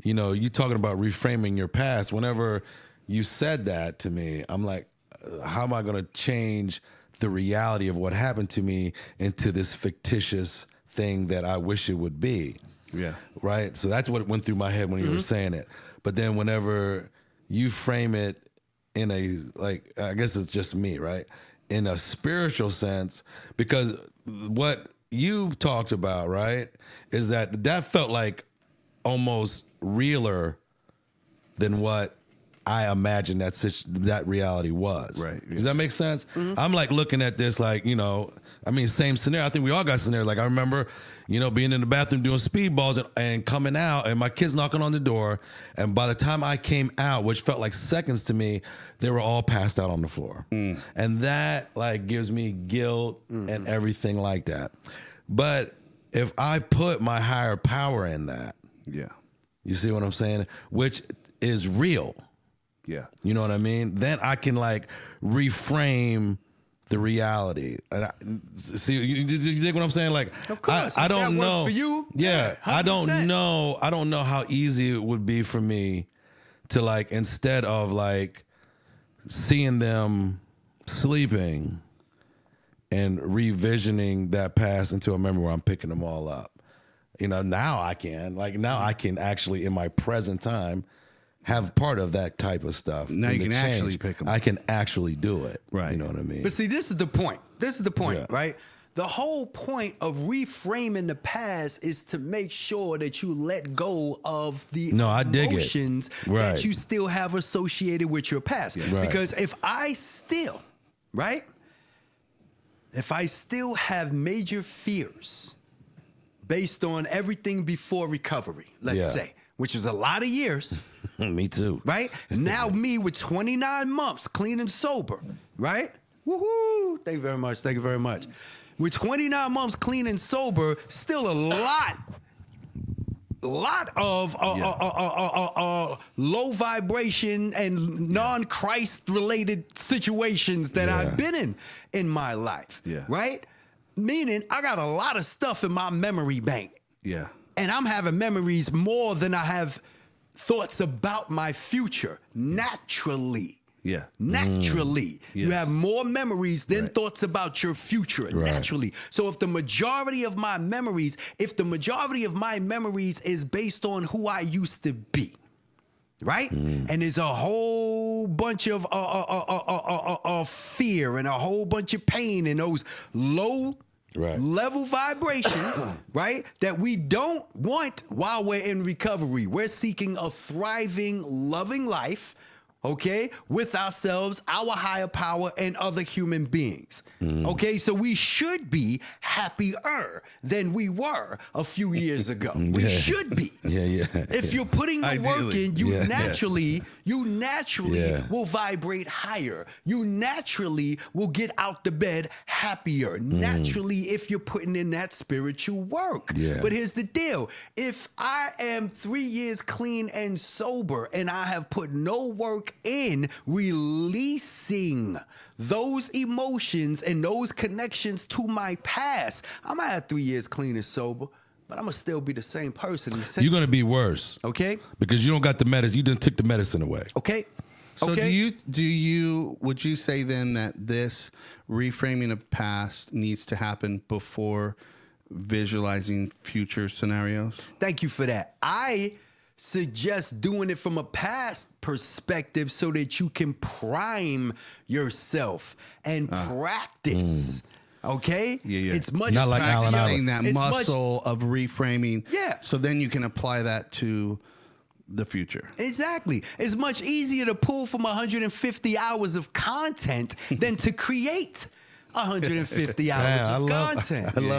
you talking about reframing your past. Whenever you said that to me, I'm like, how am I going to change the reality of what happened to me into this fictitious thing that I wish it would be? Yeah. Right? So that's what went through my head when you were saying it. But then whenever you frame it in a, like, I guess it's just me, right? In a spiritual sense, because what you talked about, right, is that felt like almost realer than what I imagined that reality was. Right. Yeah. Does that make sense? I'm like looking at this like, same scenario. I think we all got scenarios. Like I remember, being in the bathroom doing speedballs and coming out and my kids knocking on the door. And by the time I came out, which felt like seconds to me, they were all passed out on the floor. And that like gives me guilt and everything like that. But if I put my higher power in that, Yeah. you see what I'm saying? Which is real. Yeah. You know what I mean? Then I can like reframe the reality. See, you dig what I'm saying? Like, of course, I don't that know. works for you. Yeah, 100%. I don't know how easy it would be for me to like, instead of like seeing them sleeping and revisioning that past into a memory where I'm picking them all up. Now I can actually in my present time have part of that type of stuff. Now you can actually pick them up. I can actually do it. Right. You know what I mean? But see, this is the point. Yeah. Right? The whole point of reframing the past is to make sure that you let go of the emotions that you still have associated with your past. Yeah. Right. Because if I still have major fears based on everything before recovery, let's say, which is a lot of years. Me too. Right? Now me with 29 months clean and sober, right? Woohoo! Thank you very much. Thank you very much. With 29 months clean and sober, still a lot of low vibration and non-Christ related situations that I've been in my life. Yeah. Right? Meaning I got a lot of stuff in my memory bank. Yeah. And I'm having memories more than I have thoughts about my future. Naturally. Yeah. Naturally. Yes. You have more memories than thoughts about your future. Right. Naturally. So if the majority of my memories is based on who I used to be, right? And there's a whole bunch of fear and a whole bunch of pain and those low level vibrations, right? That we don't want while we're in recovery. We're seeking a thriving, loving life, okay, with ourselves, our higher power, and other human beings. Okay, so we should be happier than we were a few years ago. We should be. Yeah. If you're putting the work in, you naturally Yeah. will vibrate higher. You naturally will get out the bed happier. Naturally, if you're putting in that spiritual work. Yeah. But here's the deal. If I am 3 years clean and sober and I have put no work in releasing those emotions and those connections to my past, I might have 3 years clean and sober, but I'm gonna still be the same person. You're gonna be worse. Okay. Because you don't got the medicine. You done took the medicine away. Okay. So okay. would you say then that this reframing of past needs to happen before visualizing future scenarios? Thank you for that. I suggest doing it from a past perspective so that you can prime yourself and practice. Okay? Yeah. It's much Not like Alan practicing Allen. that It's muscle of reframing. Yeah. So then you can apply that to the future. Exactly. It's much easier to pull from 150 hours of content than to create 150 hours of content. I love